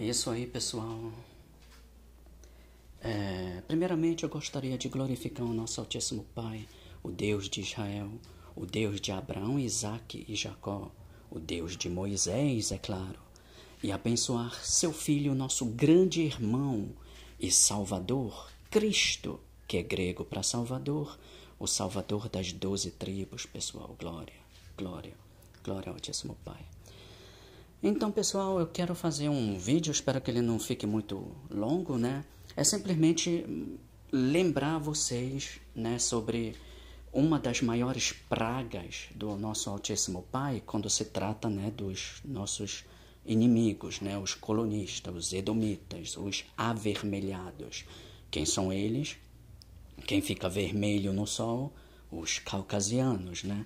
É isso aí, pessoal. Primeiramente, eu gostaria de glorificar o nosso Altíssimo Pai, o Deus de Israel, o Deus de Abraão, Isaque e Jacó, o Deus de Moisés, é claro, e abençoar seu Filho, nosso grande irmão e Salvador, Cristo, que é grego para Salvador, o Salvador das 12 tribos, pessoal. Glória, glória, glória ao Altíssimo Pai. Então, pessoal, eu quero fazer um vídeo, espero que ele não fique muito longo, né? É simplesmente lembrar vocês, né, sobre uma das maiores pragas do nosso Altíssimo Pai quando se trata, né, dos nossos inimigos, né, os colonistas, os edomitas, os avermelhados. Quem são eles? Quem fica vermelho no sol? Os caucasianos, né?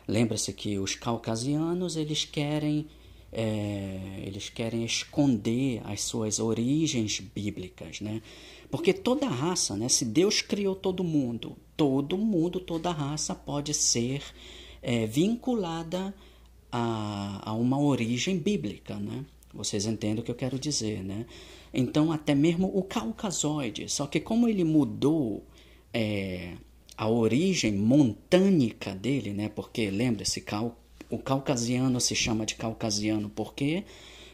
Lembra-se que os caucasianos, eles querem esconder as suas origens bíblicas, né? Porque toda raça, né? Se Deus criou todo mundo, toda raça pode ser vinculada a uma origem bíblica, né? Vocês entendem o que eu quero dizer, né? Então, até mesmo o caucasoide, só que como ele mudou a origem montânica dele, né? Porque, lembre-se, o caucasiano se chama de caucasiano por quê?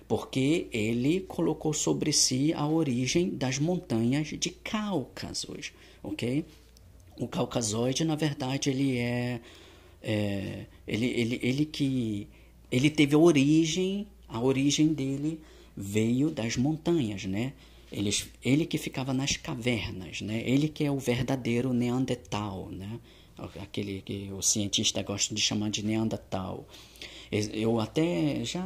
Porque ele colocou sobre si a origem das montanhas de Cáucasos, ok? O caucasoide, na verdade, ele teve a origem dele veio das montanhas, né? Ele que ficava nas cavernas, né? Ele que é o verdadeiro Neandertal, né? Aquele que o cientista gosta de chamar de Neandertal. Eu até já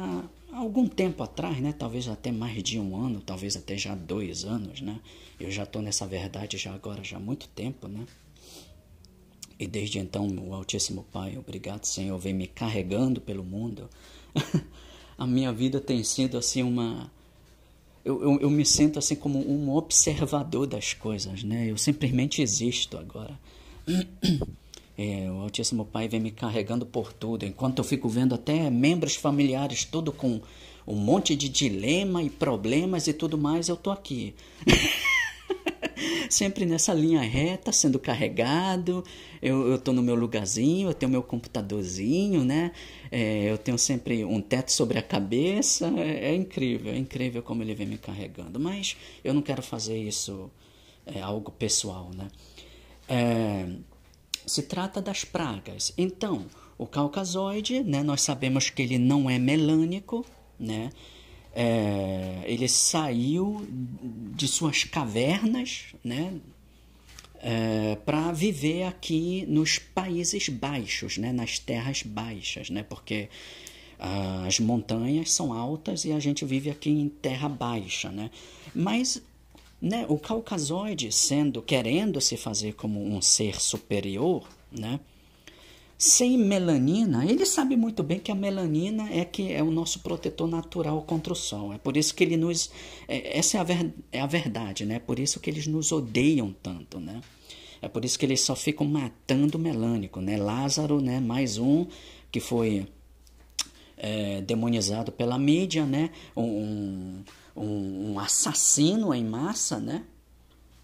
há algum tempo atrás, né, talvez até mais de um ano, talvez até já 2 anos, né, eu já estou nessa verdade já agora já há muito tempo, né, e desde então o Altíssimo Pai, obrigado Senhor, vem me carregando pelo mundo. A minha vida tem sido assim eu me sinto assim como um observador das coisas, né, eu simplesmente existo agora. O Altíssimo Pai vem me carregando por tudo, enquanto eu fico vendo até membros familiares tudo com um monte de dilema e problemas e tudo mais, eu tô aqui. Sempre nessa linha reta, sendo carregado, eu tô no meu lugarzinho, eu tenho meu computadorzinho, né? Eu tenho sempre um teto sobre a cabeça, é incrível como ele vem me carregando, mas eu não quero fazer isso, algo pessoal, né? Se trata das pragas. Então, o caucasoide, né, nós sabemos que ele não é melânico, né? Ele saiu de suas cavernas, né, para viver aqui nos Países Baixos, né, nas terras baixas, né, porque as montanhas são altas e a gente vive aqui em terra baixa, né? Mas, né, o caucasoide, querendo se fazer como um ser superior, né, sem melanina, ele sabe muito bem que a melanina que é o nosso protetor natural contra o sol. É por isso que ele nos... essa é a verdade, né? É por isso que eles nos odeiam tanto, né? É por isso que eles só ficam matando o melânico, né? Lázaro, né? Mais um que foi demonizado pela mídia, né? Um assassino em massa, né?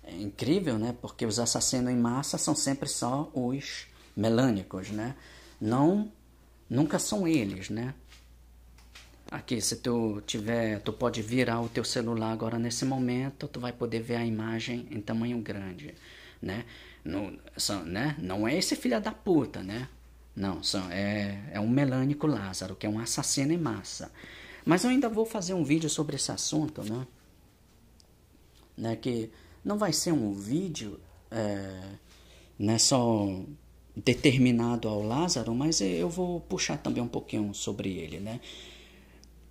É incrível, né? Porque os assassinos em massa são sempre só os melânicos, né? Nunca são eles, né? Aqui, se tu pode virar o teu celular agora nesse momento, tu vai poder ver a imagem em tamanho grande, né? Não é esse filho da puta, né? Não, é um melânico Lázaro, que é um assassino em massa. Mas eu ainda vou fazer um vídeo sobre esse assunto, né? Que não vai ser um vídeo né, só determinado ao Lázaro, mas eu vou puxar também um pouquinho sobre ele, né?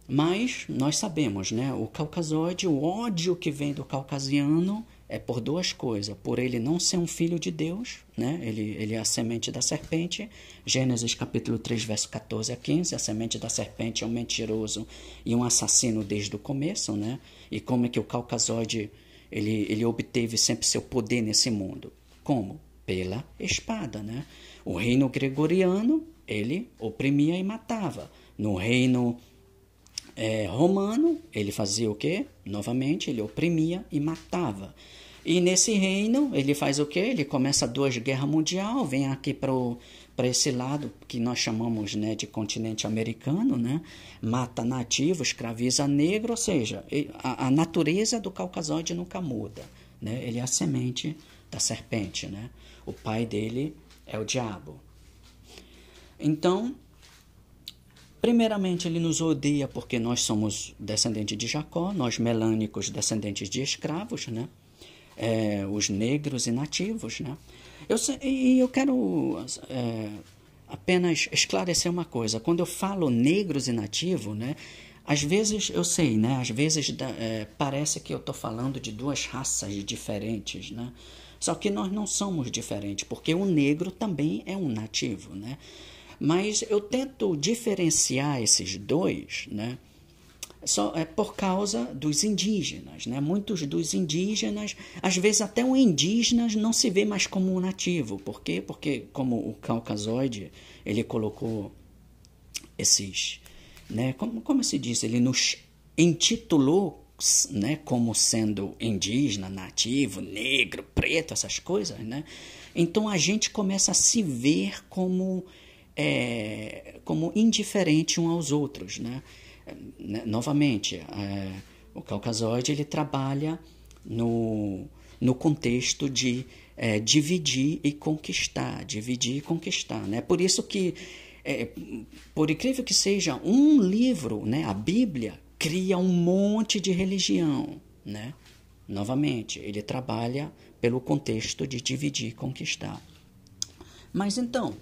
Mas nós sabemos, né? O caucasoide, o ódio que vem do caucasiano é por 2 coisas. Por ele não ser um filho de Deus, né? Ele é a semente da serpente. Gênesis capítulo 3, verso 14 a 15. A semente da serpente é um mentiroso e um assassino desde o começo, né? E como é que o caucasoide ele obteve sempre seu poder nesse mundo? Como? Pela espada, né? O reino gregoriano, ele oprimia e matava. No reino romano, ele fazia o quê? Novamente, ele oprimia e matava. E nesse reino, ele faz o quê? Ele começa a 2 Guerra Mundial, vem aqui para esse lado que nós chamamos, né, de continente americano, né? Mata nativo, escraviza negro, ou seja, a natureza do Caucasoide nunca muda, né? Ele é a semente da serpente, né? O pai dele é o diabo. Então, primeiramente, ele nos odeia porque nós somos descendentes de Jacó, nós melânicos, descendentes de escravos, né? Os negros e nativos, né? Eu quero apenas esclarecer uma coisa. Quando eu falo negros e nativos, né? Às vezes, eu sei, né? Às vezes parece que eu estou falando de 2 raças diferentes, né? Só que nós não somos diferentes, porque o negro também é um nativo, né? Mas eu tento diferenciar esses 2, né? Por causa dos indígenas, né? Muitos dos indígenas, às vezes até o indígena não se vê mais como um nativo. Por quê? Porque como o Caucasoide, ele colocou esses, né? Como se diz? Ele nos intitulou, né, como sendo indígena, nativo, negro, preto, essas coisas, né? Então a gente começa a se ver como indiferente uns aos outros, né? Novamente, o Caucasoide ele trabalha no contexto de dividir e conquistar, né? Por isso que, por incrível que seja, um livro, né, a Bíblia, cria um monte de religião, né? Novamente, ele trabalha pelo contexto de dividir e conquistar. Mas então,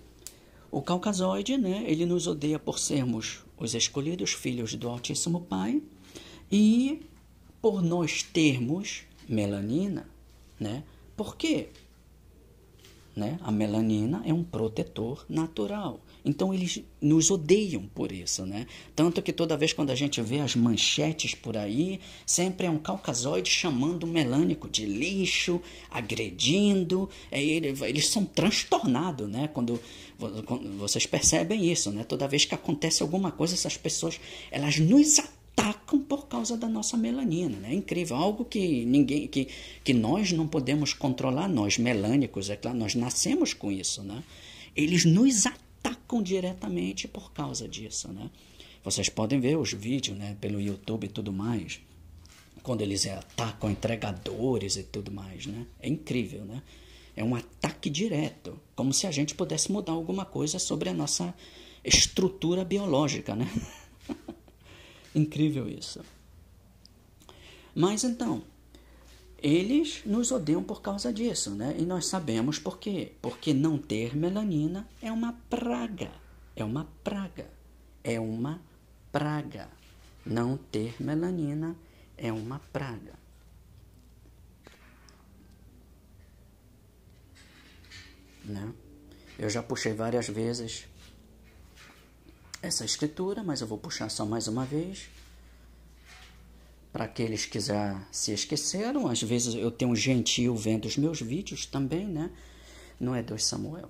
o Caucasoide, né, ele nos odeia por sermos os escolhidos filhos do Altíssimo Pai e por nós termos melanina, né? Por quê? Né? A melanina é um protetor natural. Então eles nos odeiam por isso, né? Tanto que toda vez quando a gente vê as manchetes por aí, sempre é um caucasoide chamando o melânico de lixo, agredindo. Eles são transtornados, né? Quando vocês percebem isso, né? Toda vez que acontece alguma coisa, essas pessoas elas nos atacam por causa da nossa melanina, né? É incrível, algo que que nós não podemos controlar, nós melânicos, é claro, nós nascemos com isso, né? Eles nos atacam diretamente por causa disso, né? Vocês podem ver os vídeos, né, pelo YouTube e tudo mais, quando eles atacam entregadores e tudo mais, né? É incrível, né? É um ataque direto, como se a gente pudesse mudar alguma coisa sobre a nossa estrutura biológica, né? Incrível isso. Mas então, eles nos odeiam por causa disso, né? E nós sabemos por quê. Porque não ter melanina é uma praga. É uma praga. É uma praga. Não ter melanina é uma praga. Né? Eu já puxei várias vezes essa escritura, mas eu vou puxar só mais uma vez. Para aqueles que já se esqueceram, às vezes eu tenho um gentil vendo os meus vídeos também, né? Não é 2 Samuel.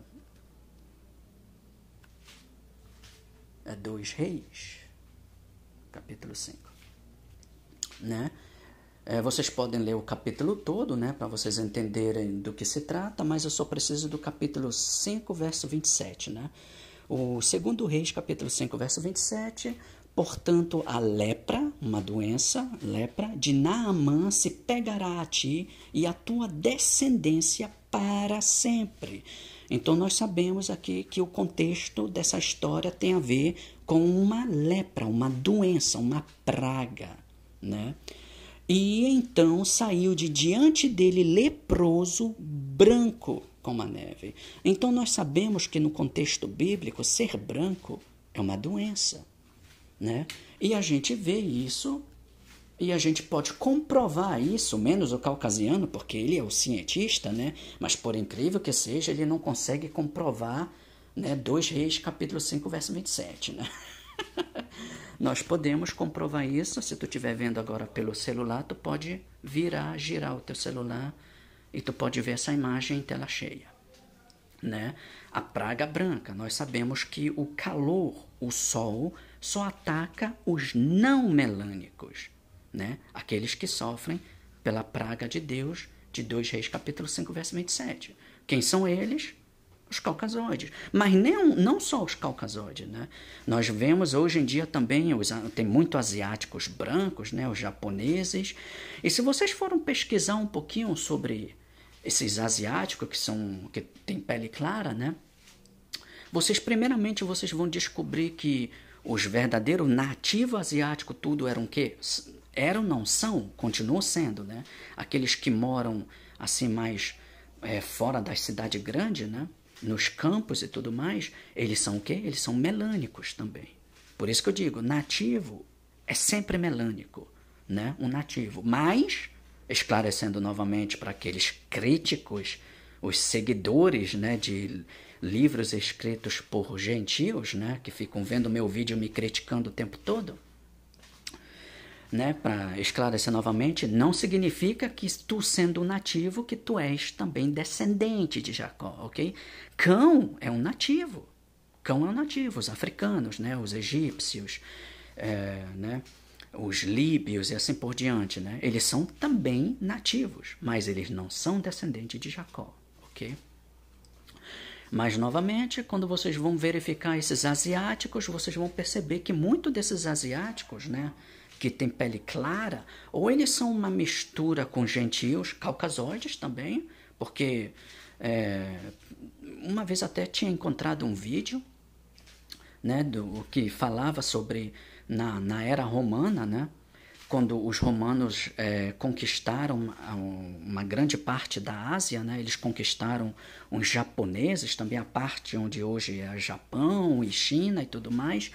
É 2 Reis, capítulo 5. Né? Vocês podem ler o capítulo todo, né? Para vocês entenderem do que se trata, mas eu só preciso do capítulo 5, verso 27, né? O 2 Reis, capítulo 5, verso 27... Portanto, a lepra, uma doença, lepra, de Naamã se pegará a ti e a tua descendência para sempre. Então, nós sabemos aqui que o contexto dessa história tem a ver com uma lepra, uma doença, uma praga, né? E então saiu de diante dele leproso, branco como a neve. Então, nós sabemos que no contexto bíblico, ser branco é uma doença. Né? E a gente vê isso e a gente pode comprovar isso, menos o caucasiano, porque ele é o cientista, né? Mas por incrível que seja, ele não consegue comprovar, né? 2 Reis, capítulo 5, verso 27, né? Nós podemos comprovar isso. Se tu estiver vendo agora pelo celular, tu pode girar o teu celular e tu pode ver essa imagem em tela cheia, né? A praga branca. Nós sabemos que o calor, o sol, só ataca os não melânicos, né? Aqueles que sofrem pela praga de Deus, de 2 Reis, capítulo 5, verso 27. Quem são eles? Os caucasoides. Mas não só os caucasoides, né? Nós vemos hoje em dia também, tem muito asiáticos brancos, né? Os japoneses. E se vocês foram pesquisar um pouquinho sobre esses asiáticos que têm pele clara, né? Primeiramente, vocês vão descobrir que os verdadeiros nativos asiáticos, tudo eram o quê? Eram, não são, continuam sendo, né? Aqueles que moram assim mais fora das cidades grandes, né? Nos campos e tudo mais, eles são o quê? Eles são melânicos também. Por isso que eu digo, nativo é sempre melânico, né? Um nativo. Mas, esclarecendo novamente para aqueles críticos, os seguidores, né, de livros escritos por gentios, né, que ficam vendo meu vídeo me criticando o tempo todo, né, para esclarecer novamente, não significa que tu sendo um nativo, que tu és também descendente de Jacó, ok? Cão é um nativo. Cão é um nativo. Os africanos, né, os egípcios, né, os líbios e assim por diante, né? Eles são também nativos, mas eles não são descendentes de Jacó, ok? Mas, novamente, quando vocês vão verificar esses asiáticos, vocês vão perceber que muitos desses asiáticos, né, que tem pele clara, ou eles são uma mistura com gentios, caucasoides também, porque uma vez até tinha encontrado um vídeo, né, do que falava sobre na era romana, né, quando os romanos conquistaram uma grande parte da Ásia, né, eles conquistaram os japoneses, também a parte onde hoje é Japão e China e tudo mais.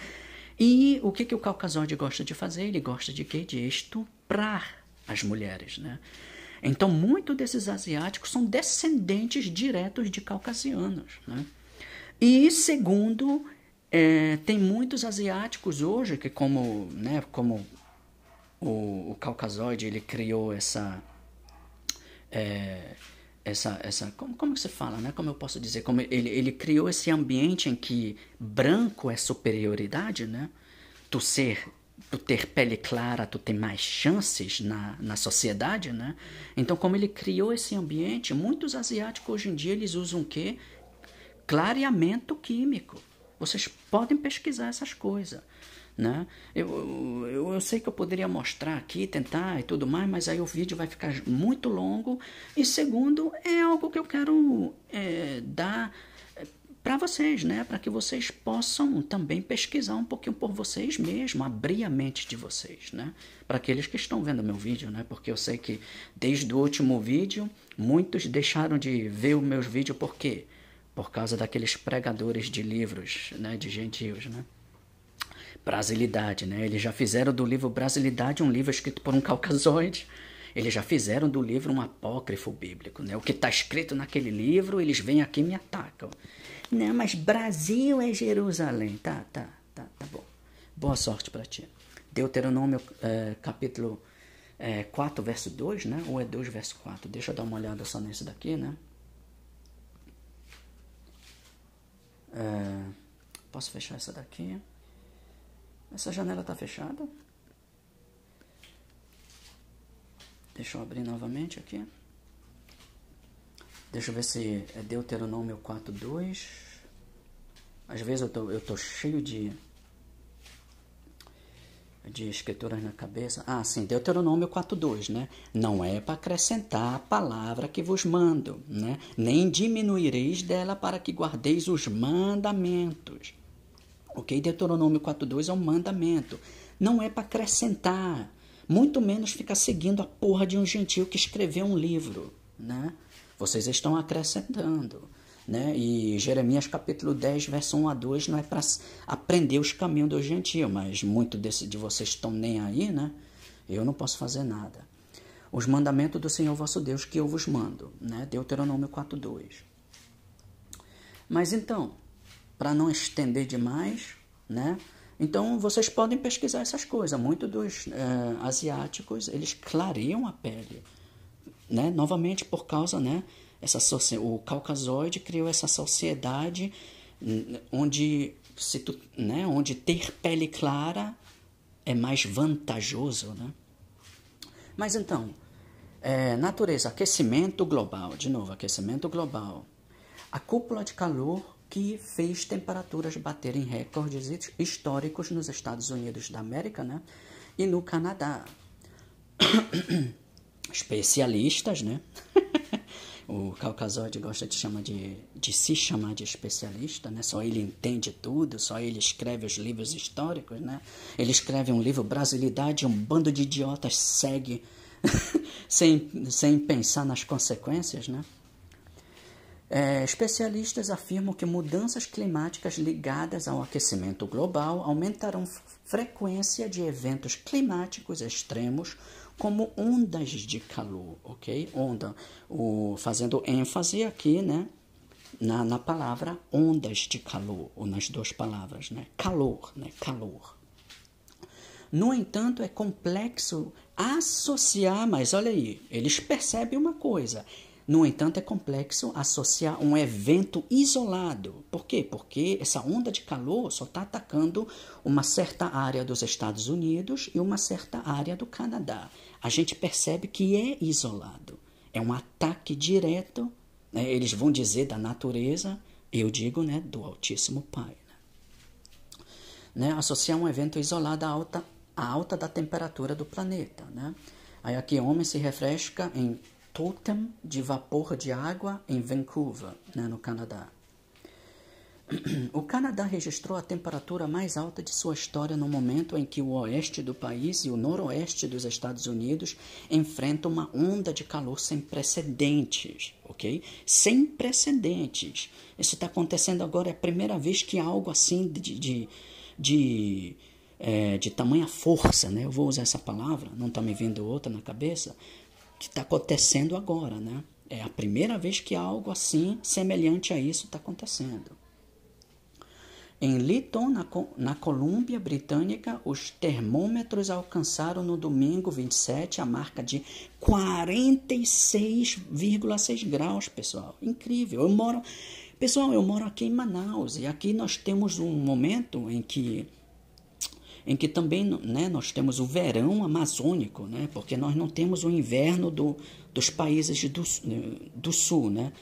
E o que o caucasoide gosta de fazer? Ele gosta de quê? De estuprar as mulheres, né? Então, muitos desses asiáticos são descendentes diretos de caucasianos, né? E, segundo, tem muitos asiáticos hoje que, como o caucasoide, ele criou como que se fala, né? Como eu posso dizer? Como ele criou esse ambiente em que branco é superioridade, né? Tu ter pele clara, tu ter mais chances na sociedade, né? Então, como ele criou esse ambiente, muitos asiáticos hoje em dia, eles usam o quê? Clareamento químico. Vocês podem pesquisar essas coisas, né? Eu sei que eu poderia mostrar aqui, tentar e tudo mais, mas aí o vídeo vai ficar muito longo. E segundo, é algo que eu quero dar para vocês, né? Para que vocês possam também pesquisar um pouquinho por vocês mesmos, abrir a mente de vocês, né? Para aqueles que estão vendo meu vídeo, né? Porque eu sei que desde o último vídeo, muitos deixaram de ver os meus vídeos, por quê? Por causa daqueles pregadores de livros, né? De gentios, né? Brasilidade, né? Eles já fizeram do livro Brasilidade um livro escrito por um caucasoide. Eles já fizeram do livro um apócrifo bíblico, né? O que está escrito naquele livro, eles vêm aqui e me atacam. Não, mas Brasil é Jerusalém. Tá bom. Boa sorte para ti. Deuteronômio capítulo 4, verso 2, né? Ou é 2, verso 4? Deixa eu dar uma olhada só nesse daqui, né? Posso fechar essa daqui? Essa janela está fechada. Deixa eu abrir novamente aqui. Deixa eu ver se é Deuteronômio 4:2. Às vezes eu tô cheio de escrituras na cabeça. Ah, sim, Deuteronômio 4:2, né? Não é para acrescentar a palavra que vos mando, né? Nem diminuireis dela para que guardeis os mandamentos. Ok? Deuteronômio 4:2 é um mandamento. Não é para acrescentar. Muito menos ficar seguindo a porra de um gentio que escreveu um livro, né? Vocês estão acrescentando, né? E Jeremias capítulo 10, verso 1 a 2 não é para aprender os caminhos do gentio, mas muito de vocês estão nem aí, né? Eu não posso fazer nada. Os mandamentos do Senhor vosso Deus que eu vos mando, né? Deuteronômio 4:2. Mas então, para não estender demais, né? Então, vocês podem pesquisar essas coisas. Muitos dos asiáticos, eles clareiam a pele, né? Novamente por causa, né, O Caucasoide criou essa sociedade onde, onde ter pele clara é mais vantajoso, né? Mas então, natureza, aquecimento global, de novo, aquecimento global. A cúpula de calor que fez temperaturas baterem recordes históricos nos Estados Unidos da América, né? E no Canadá. Especialistas, né? O Caucasoide gosta de se chamar de especialista, né? Só ele entende tudo, só ele escreve os livros históricos, né? Ele escreve um livro Brasilidade, um bando de idiotas segue sem pensar nas consequências, né? Especialistas afirmam que mudanças climáticas ligadas ao aquecimento global aumentarão frequência de eventos climáticos extremos, como ondas de calor, ok? Fazendo ênfase aqui, né, na palavra ondas de calor, ou nas duas palavras, né? Calor, né? Calor. No entanto, é complexo associar, mas olha aí, eles percebem uma coisa. No entanto, é complexo associar um evento isolado. Por quê? Porque essa onda de calor só está atacando uma certa área dos Estados Unidos e uma certa área do Canadá. A gente percebe que é isolado. É um ataque direto, né? Eles vão dizer da natureza, eu digo, né, do Altíssimo Pai. Né? Associar um evento isolado à alta da temperatura do planeta. Né? Aí aqui, homem se refresca em totem de vapor de água em Vancouver, né, no Canadá. O Canadá registrou a temperatura mais alta de sua história no momento em que o oeste do país e o noroeste dos Estados Unidos enfrentam uma onda de calor sem precedentes, ok? Sem precedentes. Isso está acontecendo agora, é a primeira vez que algo assim de tamanha força, né? Eu vou usar essa palavra, não está me vindo outra na cabeça, que está acontecendo agora, né? É a primeira vez que algo assim, semelhante a isso, está acontecendo. Em Lytton, na Colômbia Britânica, os termômetros alcançaram no domingo 27 a marca de 46,6 graus, pessoal. Incrível. Eu moro aqui em Manaus e aqui nós temos um momento em que também, né, nós temos o verão amazônico, né, porque nós não temos o inverno dos países do sul, né,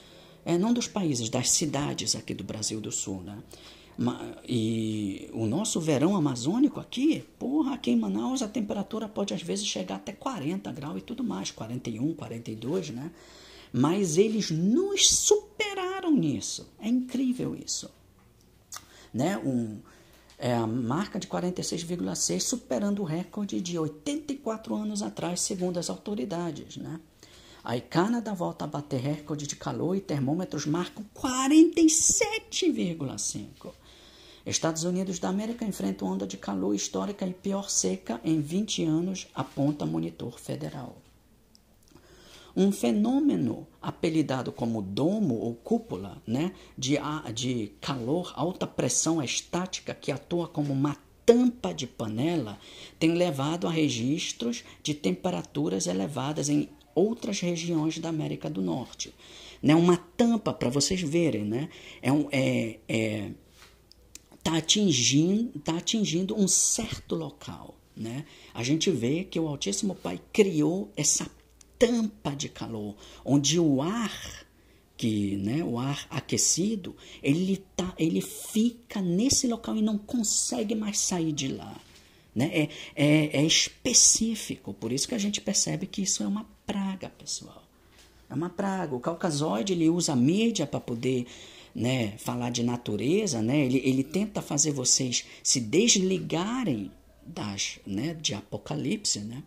não dos países, das cidades aqui do Brasil do Sul, né, e o nosso verão amazônico aqui, aqui em Manaus a temperatura pode às vezes chegar até 40 graus e tudo mais, 41, 42, né, mas eles nos superaram nisso, é incrível isso, né, a marca de 46,6, superando o recorde de 84 anos atrás, segundo as autoridades, né? Aí Canadá volta a bater recorde de calor e termômetros marcam 47,5. Estados Unidos da América enfrentam onda de calor histórica e pior seca em 20 anos, aponta monitor federal. Um fenômeno apelidado como domo ou cúpula, né, de calor, alta pressão estática que atua como uma tampa de panela, tem levado a registros de temperaturas elevadas em outras regiões da América do Norte. Né, uma tampa, para vocês verem, né, tá atingindo um certo local. Né? A gente vê que o Altíssimo Pai criou essa tampa de calor, onde o ar o ar aquecido, ele fica nesse local e não consegue mais sair de lá. Né? É específico, por isso que a gente percebe que isso é uma praga, pessoal. É uma praga. O Caucasoide, ele usa a mídia para poder, né, falar de natureza, né? Ele tenta fazer vocês se desligarem de Apocalipse, né?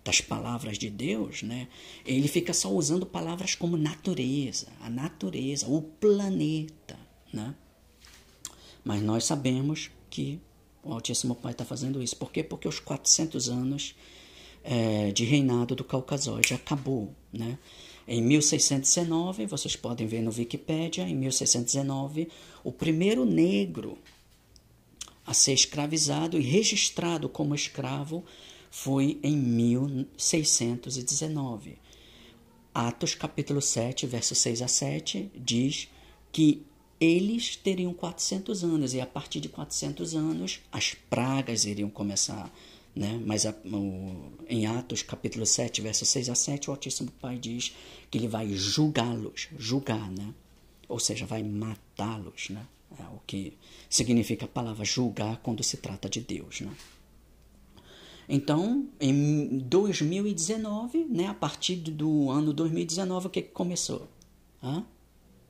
Das palavras de Deus, né? Ele fica só usando palavras como natureza, a natureza, o planeta, né? Mas nós sabemos que o Altíssimo Pai está fazendo isso. Por quê? Porque os 400 anos de reinado do Caucasoide acabou, né? Em 1619, vocês podem ver no Wikipédia, em 1619, o primeiro negro a ser escravizado e registrado como escravo foi em 1619. Atos capítulo 7, versos 6 a 7, diz que eles teriam 400 anos, e a partir de 400 anos as pragas iriam começar, né? Mas em Atos capítulo 7, versos 6 a 7, o Altíssimo Pai diz que ele vai julgar, né? Ou seja, vai matá-los, né? É o que significa a palavra julgar quando se trata de Deus, né? Então, em 2019, né, a partir do ano 2019, o que começou?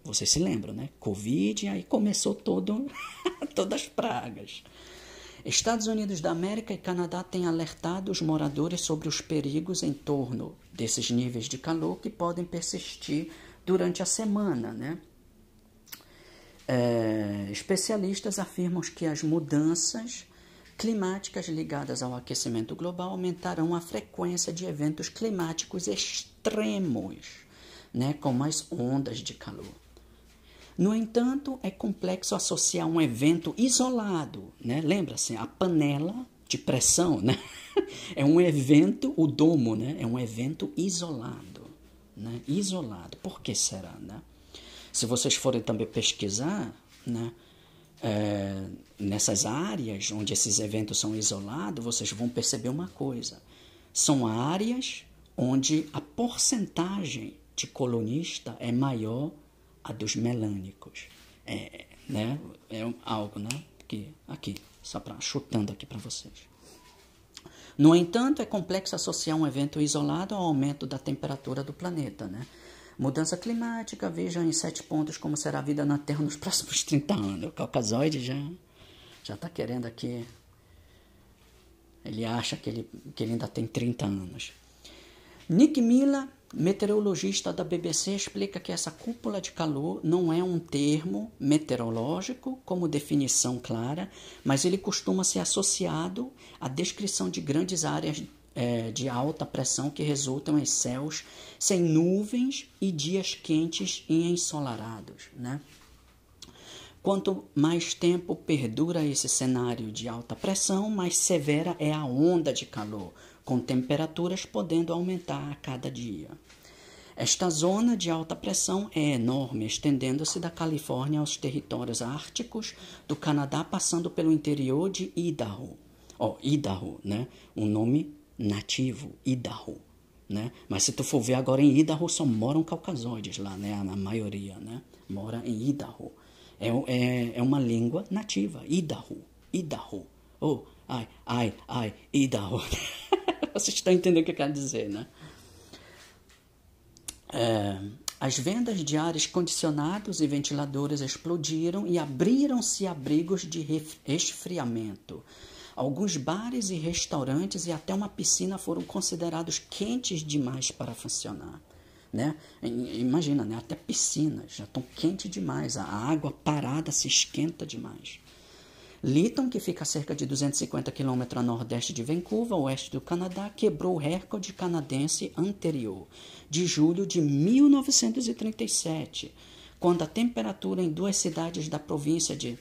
Vocês se lembram, né? Covid, aí começou todas as pragas. Estados Unidos da América e Canadá têm alertado os moradores sobre os perigos em torno desses níveis de calor que podem persistir durante a semana, né? Especialistas afirmam que as mudanças climáticas ligadas ao aquecimento global aumentarão a frequência de eventos climáticos extremos, né, como as ondas de calor. No entanto, é complexo associar um evento isolado, né? Lembra-se, a panela de pressão, né? É um evento, o domo, né? É um evento isolado, né? Isolado. Por que será, né? Se vocês forem também pesquisar, né? Nessas áreas onde esses eventos são isolados, vocês vão perceber uma coisa. São áreas onde a porcentagem de colunista é maior a dos melânicos. Né? É algo, né? Aqui, só chutando aqui para vocês. No entanto, é complexo associar um evento isolado ao aumento da temperatura do planeta, né? Mudança climática, veja em 7 pontos como será a vida na Terra nos próximos 30 anos. O Caucasoide já está querendo aqui. Ele acha que ele ainda tem 30 anos. Nick Miller, meteorologista da BBC, explica que essa cúpula de calor não é um termo meteorológico como definição clara, mas ele costuma ser associado à descrição de grandes áreas de alta pressão que resultam em céus sem nuvens e dias quentes e ensolarados, né? Quanto mais tempo perdura esse cenário de alta pressão, mais severa é a onda de calor, com temperaturas podendo aumentar a cada dia. Esta zona de alta pressão é enorme, estendendo-se da Califórnia aos territórios árticos do Canadá, passando pelo interior de Idaho. Idaho, né? Um nome nativo, Idaho, né? Mas se tu for ver agora em Idaho, só moram caucasoides lá, né? A maioria, né? Mora em Idaho. É uma língua nativa, Idaho. Idaho. Vocês estão entendendo o que eu quero dizer, né? As vendas de ares condicionados e ventiladores explodiram e abriram-se abrigos de resfriamento. Alguns bares e restaurantes e até uma piscina foram considerados quentes demais para funcionar, né? Imagina, né? Até piscinas já estão quentes demais, a água parada se esquenta demais. Lytton, que fica a cerca de 250 km a nordeste de Vancouver, oeste do Canadá, quebrou o recorde canadense anterior, de julho de 1937, quando a temperatura em 2 cidades da província de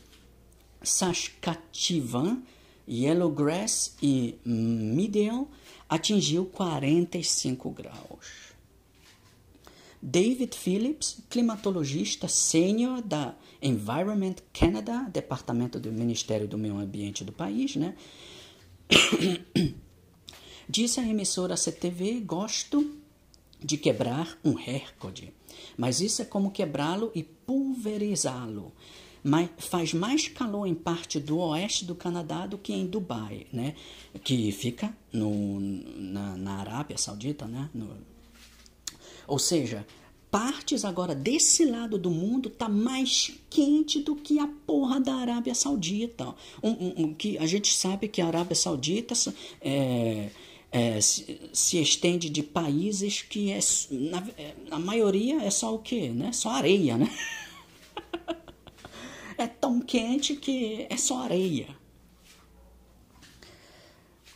Saskatchewan, Yellowgrass e Medial, atingiu 45 graus. David Phillips, climatologista sênior da Environment Canada, departamento do Ministério do Meio Ambiente do país, né? Disse à emissora CTV: gosto de quebrar um recorde, mas isso é como quebrá-lo e pulverizá-lo. Mas faz mais calor em parte do oeste do Canadá do que em Dubai, né? Que fica na Arábia Saudita, né? Ou seja, partes agora desse lado do mundo tá mais quente do que a porra da Arábia Saudita. Que a gente sabe que a Arábia Saudita se estende de países que na maioria é só o quê, né? Só areia, né? É tão quente que é só areia.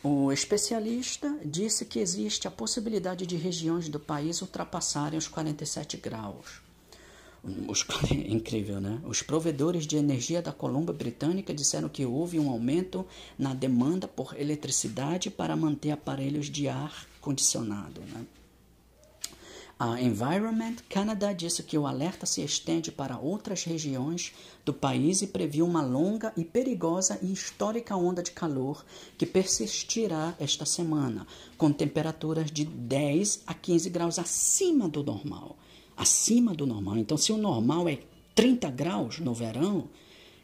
O especialista disse que existe a possibilidade de regiões do país ultrapassarem os 47 graus. Incrível, né? Os provedores de energia da Colômbia Britânica disseram que houve um aumento na demanda por eletricidade para manter aparelhos de ar condicionado, né? A Environment Canada disse que o alerta se estende para outras regiões do país e previu uma longa e perigosa e histórica onda de calor que persistirá esta semana, com temperaturas de 10 a 15 graus acima do normal. Acima do normal. Então, se o normal é 30 graus no verão,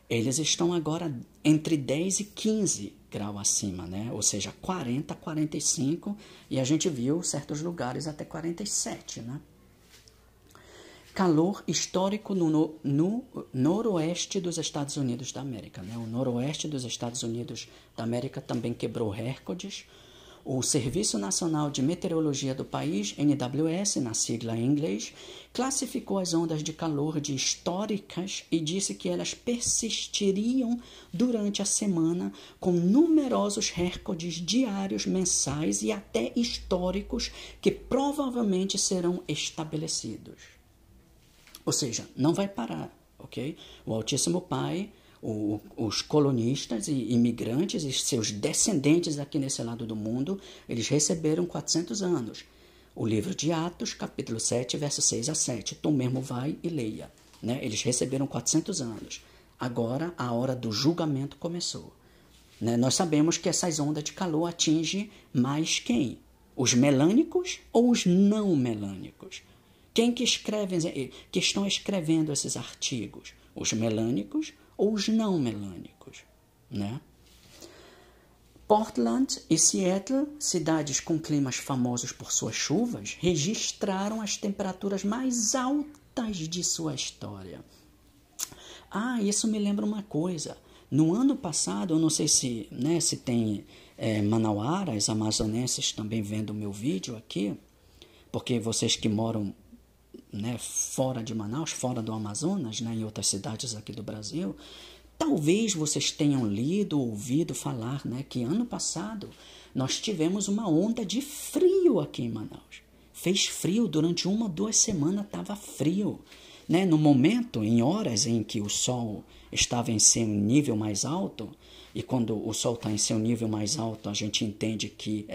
eles estão agora entre 10 e 15 graus acima, né? Ou seja, 40, 45, e a gente viu certos lugares até 47, né? Calor histórico no noroeste dos Estados Unidos da América, né? O noroeste dos Estados Unidos da América também quebrou recordes. O Serviço Nacional de Meteorologia do país, NWS, na sigla em inglês, classificou as ondas de calor de históricas e disse que elas persistiriam durante a semana com numerosos recordes diários, mensais e até históricos que provavelmente serão estabelecidos. Ou seja, não vai parar, ok? O Altíssimo Pai, os colonistas e imigrantes e seus descendentes aqui nesse lado do mundo, eles receberam 400 anos. O livro de Atos, capítulo 7, versos 6 a 7. Tu mesmo vai e leia, né? Eles receberam 400 anos. Agora, a hora do julgamento começou. Né? Nós sabemos que essas ondas de calor atingem mais quem? Os melânicos ou os não melânicos? Quem que estão escrevendo esses artigos? Os melânicos ou os não melânicos, né? Portland e Seattle, cidades com climas famosos por suas chuvas, registraram as temperaturas mais altas de sua história. Ah, isso me lembra uma coisa. No ano passado, eu não sei se tem manauaras, amazonenses também vendo o meu vídeo aqui, porque vocês que moram fora de Manaus, fora do Amazonas, em outras cidades aqui do Brasil, talvez vocês tenham lido ou ouvido falar que ano passado nós tivemos uma onda de frio aqui em Manaus. Fez frio, durante 1 ou 2 semanas estava frio. No momento, em horas em que o sol estava em seu nível mais alto, e quando o sol está em seu nível mais alto, a gente entende que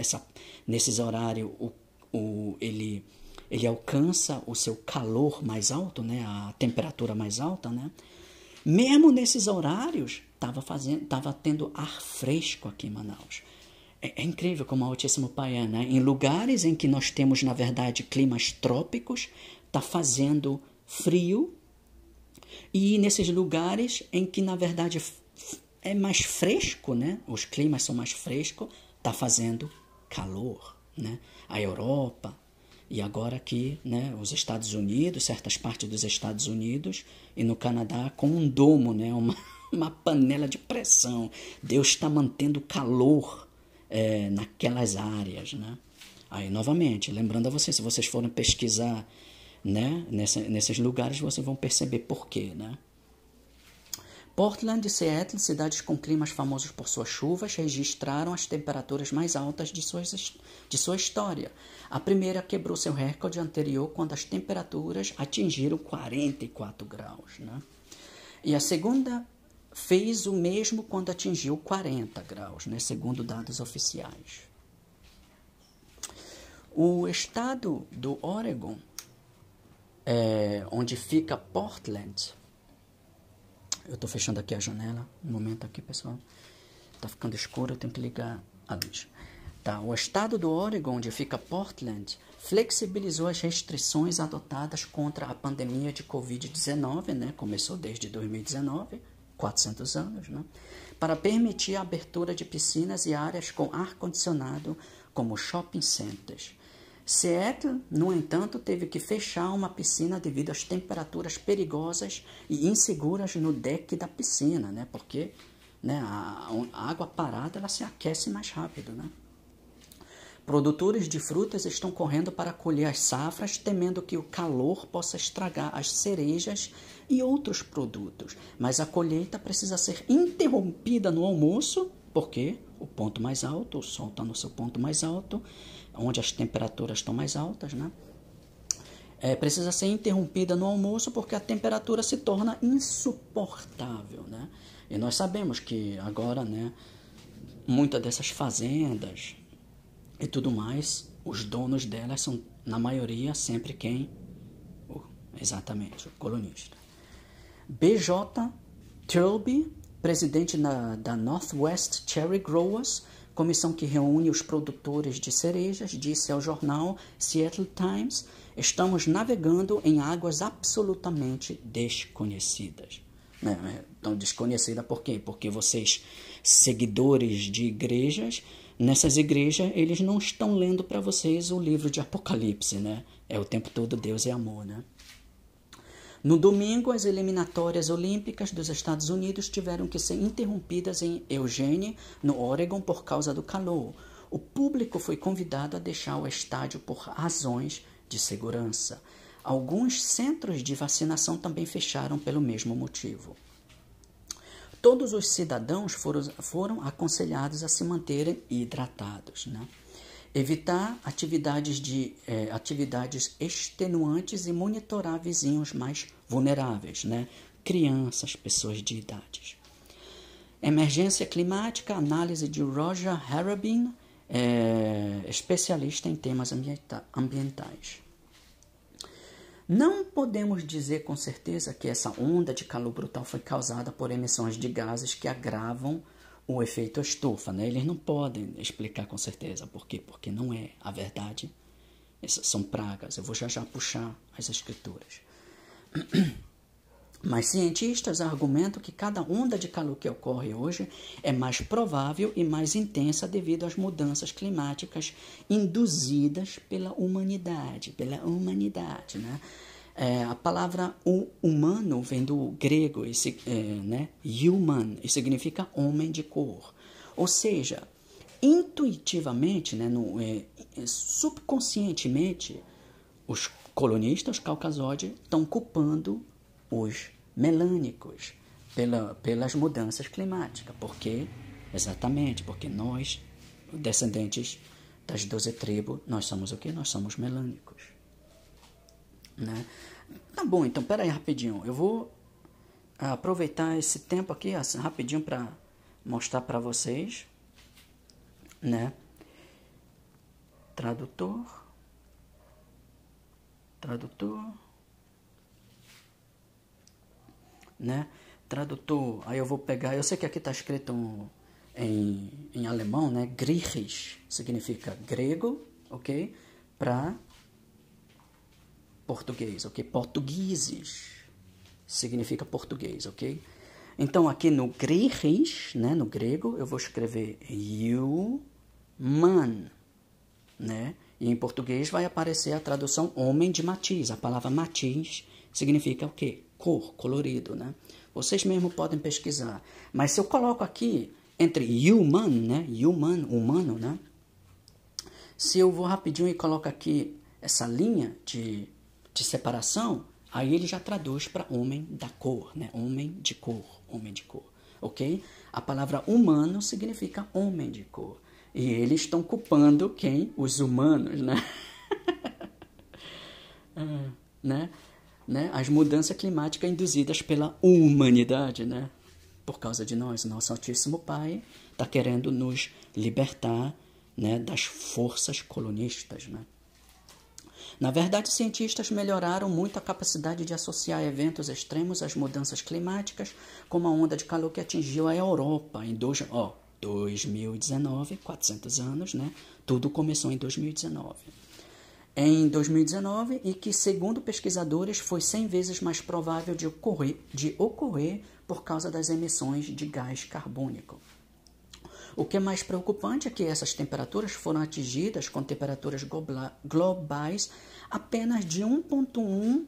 nesses horários ele alcança o seu calor mais alto, a temperatura mais alta, Mesmo nesses horários, estava tendo ar fresco aqui em Manaus. É incrível como o Altíssimo Pai é, Em lugares em que nós temos, na verdade, climas trópicos, está fazendo frio, e nesses lugares em que, na verdade, é mais fresco, Os climas são mais frescos, está fazendo calor, A Europa. E agora aqui, os Estados Unidos, certas partes dos Estados Unidos e no Canadá, com um domo, uma panela de pressão. Deus está mantendo calor naquelas áreas, Aí, novamente, lembrando a vocês, se vocês forem pesquisar, nesses lugares, vocês vão perceber por quê, Portland e Seattle, cidades com climas famosos por suas chuvas, registraram as temperaturas mais altas de sua história. A primeira quebrou seu recorde anterior quando as temperaturas atingiram 44 graus. E a segunda fez o mesmo quando atingiu 40 graus, segundo dados oficiais. O estado do Oregon, onde fica Portland. Eu estou fechando aqui a janela. Um momento aqui, pessoal. Está ficando escuro, eu tenho que ligar a luz. O estado do Oregon, onde fica Portland, flexibilizou as restrições adotadas contra a pandemia de Covid-19, começou desde 2019, 400 anos, para permitir a abertura de piscinas e áreas com ar-condicionado, como shopping centers. Seattle, no entanto, teve que fechar uma piscina devido às temperaturas perigosas e inseguras no deck da piscina, porque a água parada ela se aquece mais rápido. Produtores de frutas estão correndo para colher as safras, temendo que o calor possa estragar as cerejas e outros produtos. Mas a colheita precisa ser interrompida no almoço, porque o ponto mais alto, o sol está no seu ponto mais alto, onde as temperaturas estão mais altas, precisa ser interrompida no almoço porque a temperatura se torna insuportável, E nós sabemos que agora, muitas dessas fazendas e tudo mais, os donos delas são, na maioria, sempre quem? Exatamente, o colunista. B.J. Thurlby, presidente da Northwest Cherry Growers, comissão que reúne os produtores de cerejas, disse ao jornal Seattle Times: estamos navegando em águas absolutamente desconhecidas. Então, desconhecida por quê? Porque vocês, seguidores de igrejas, nessas igrejas, eles não estão lendo para vocês o livro de Apocalipse, né? É o tempo todo Deus é amor, né? No domingo, as eliminatórias olímpicas dos Estados Unidos tiveram que ser interrompidas em Eugene, no Oregon, por causa do calor. O público foi convidado a deixar o estádio por razões de segurança. Alguns centros de vacinação também fecharam pelo mesmo motivo. Todos os cidadãos foram aconselhados a se manterem hidratados, né? Evitar atividades extenuantes e monitorar vizinhos mais vulneráveis, né? Crianças, pessoas de idades. Emergência climática, análise de Roger Harabin, especialista em temas ambientais. Não podemos dizer com certeza que essa onda de calor brutal foi causada por emissões de gases que agravam o efeito estufa, né? Eles não podem explicar com certeza por quê, porque não é a verdade. Essas são pragas. Eu vou já puxar as escrituras. Mas cientistas argumentam que cada onda de calor que ocorre hoje é mais provável e mais intensa devido às mudanças climáticas induzidas pela humanidade, né? A palavra humano vem do grego, né? Human, e significa homem de cor. Ou seja, intuitivamente, né, subconscientemente, os colonistas, os caucasóides, estão culpando os melânicos pelas mudanças climáticas. Exatamente, porque nós, descendentes das 12 tribos, nós somos o quê? Nós somos melânicos. Né? Tá bom, então pera aí rapidinho. Eu vou aproveitar esse tempo aqui assim, rapidinho para mostrar para vocês, né? Tradutor, né? Tradutor. Aí eu vou pegar. Eu sei que aqui está escrito em alemão, né? Griechisch significa grego, ok? Para português, ok? Portugueses significa português, ok? Então, aqui no Griechisch, né, no grego, eu vou escrever human, né? E em português vai aparecer a tradução homem de matiz. A palavra matiz significa o quê? Cor, colorido, né? Vocês mesmo podem pesquisar. Mas se eu coloco aqui entre human, né? Human, humano, né? Se eu vou rapidinho e coloco aqui essa linha de separação, aí ele já traduz para homem da cor, né? Homem de cor, ok? A palavra humano significa homem de cor. E eles estão culpando quem? Os humanos, né? né? As mudanças climáticas induzidas pela humanidade, né? Por causa de nós, nosso Altíssimo Pai está querendo nos libertar, né, das forças colonistas, né? Na verdade, cientistas melhoraram muito a capacidade de associar eventos extremos às mudanças climáticas, como a onda de calor que atingiu a Europa em 2019, 400 anos, né? Tudo começou em 2019. Em 2019, e que, segundo pesquisadores, foi 100 vezes mais provável de ocorrer por causa das emissões de gás carbônico. O que é mais preocupante é que essas temperaturas foram atingidas com temperaturas globais apenas de 1,1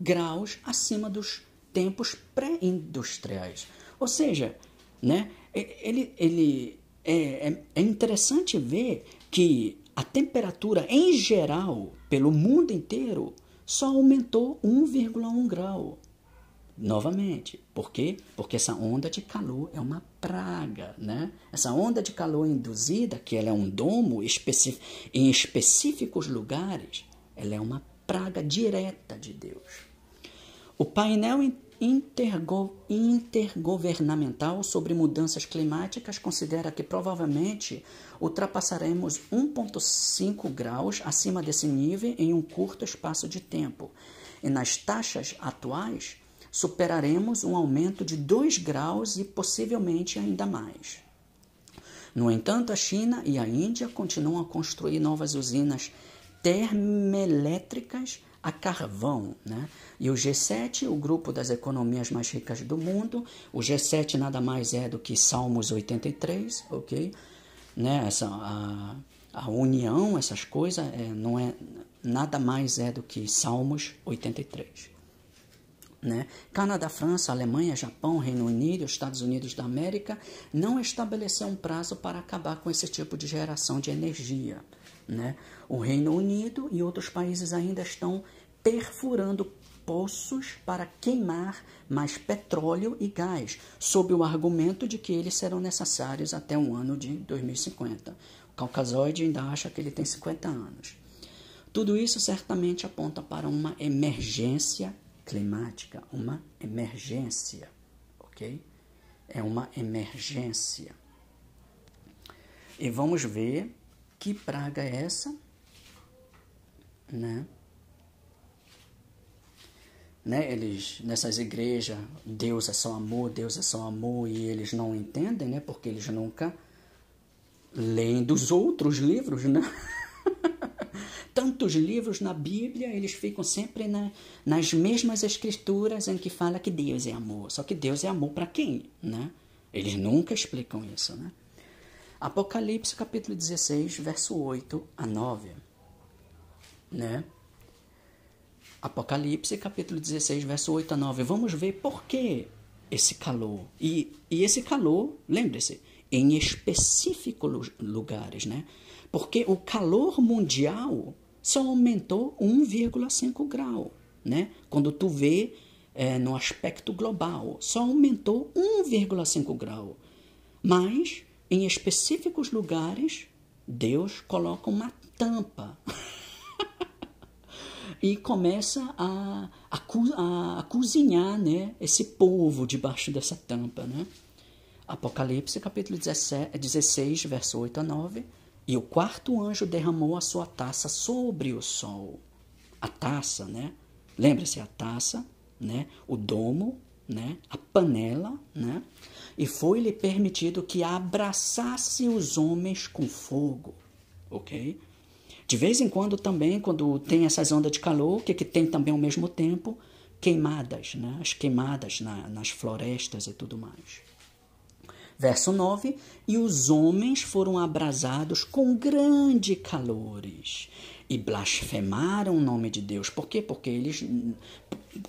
graus acima dos tempos pré-industriais. Ou seja, né, é interessante ver que a temperatura em geral, pelo mundo inteiro, só aumentou 1,1 grau. Novamente, por quê? Porque essa onda de calor é uma praga, né? Essa onda de calor induzida, que ela é um domo em específicos lugares, ela é uma praga direta de Deus. O painel Intergovernamental sobre Mudanças Climáticas considera que provavelmente ultrapassaremos 1,5 graus acima desse nível em um curto espaço de tempo. E nas taxas atuais, superaremos um aumento de 2 graus e possivelmente ainda mais. No entanto, a China e a Índia continuam a construir novas usinas termoelétricas a carvão, né? E o G7, o grupo das economias mais ricas do mundo, o G7 nada mais é do que Salmos 83, ok? Né? A união, essas coisas, não é nada mais do que Salmos 83. Né? Canadá, França, Alemanha, Japão, Reino Unido e Estados Unidos da América não estabeleceu um prazo para acabar com esse tipo de geração de energia. Né? O Reino Unido e outros países ainda estão perfurando poços para queimar mais petróleo e gás, sob o argumento de que eles serão necessários até o ano de 2050. O Caucasoide ainda acha que ele tem 50 anos. Tudo isso certamente aponta para uma emergência climática, uma emergência, ok? É uma emergência. E vamos ver que praga é essa, né? Eles, nessas igrejas, Deus é só amor, e eles não entendem, né? Porque eles nunca leem dos outros livros, né? Tantos livros na Bíblia, eles ficam sempre nas mesmas escrituras em que fala que Deus é amor. Só que Deus é amor para quem, né? Eles nunca explicam isso, né? Apocalipse, capítulo 16, verso 8 a 9, né? Apocalipse, capítulo 16, verso 8 a 9. Vamos ver por que esse calor. E esse calor, lembre-se, em específicos lugares, né? Porque o calor mundial só aumentou 1,5 grau, né? Quando tu vê no aspecto global, só aumentou 1,5 grau. Mas, em específicos lugares, Deus coloca uma tampa e começa a cozinhar, né, esse povo debaixo dessa tampa, né? Apocalipse, capítulo 16, verso 8 a 9. E o quarto anjo derramou a sua taça sobre o sol. A taça, né? Lembre-se, a taça, né? O domo, né? A panela, né? E foi-lhe permitido que abraçasse os homens com fogo, ok? De vez em quando também, quando tem essas ondas de calor, que tem também ao mesmo tempo queimadas, né? As queimadas nas florestas e tudo mais. Verso 9, e os homens foram abrasados com grandes calores e blasfemaram o nome de Deus. Por quê? Porque eles,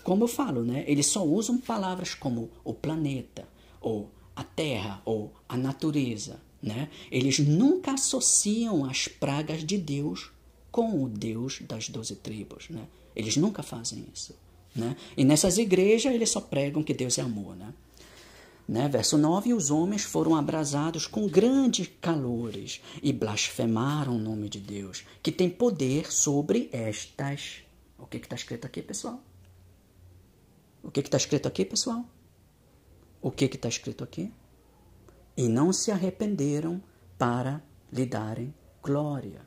como eu falo, né? Eles só usam palavras como o planeta, ou a terra, ou a natureza, né? Eles nunca associam as pragas de Deus com o Deus das 12 tribos, né? Eles nunca fazem isso, né? E nessas igrejas eles só pregam que Deus é amor, né? Verso 9, os homens foram abrasados com grandes calores e blasfemaram o nome de Deus, que tem poder sobre estas... O que está escrito aqui, pessoal? O que está escrito aqui, pessoal? O que está escrito aqui? E não se arrependeram para lhe darem glória,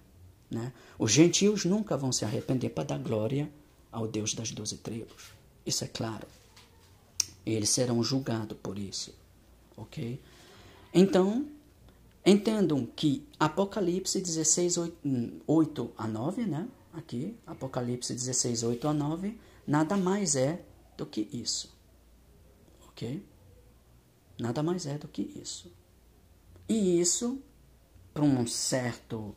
né? Os gentios nunca vão se arrepender para dar glória ao Deus das 12 tribos. Isso é claro. Eles serão julgados por isso, ok? Então, entendam que Apocalipse 16, 8 a 9, né? Aqui, Apocalipse 16, 8 a 9, nada mais é do que isso, ok? Nada mais é do que isso. E isso, para um certo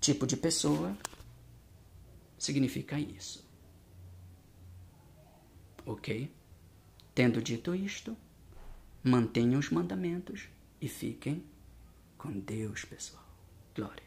tipo de pessoa, significa isso, ok? Tendo dito isto, mantenham os mandamentos e fiquem com Deus, pessoal. Glória.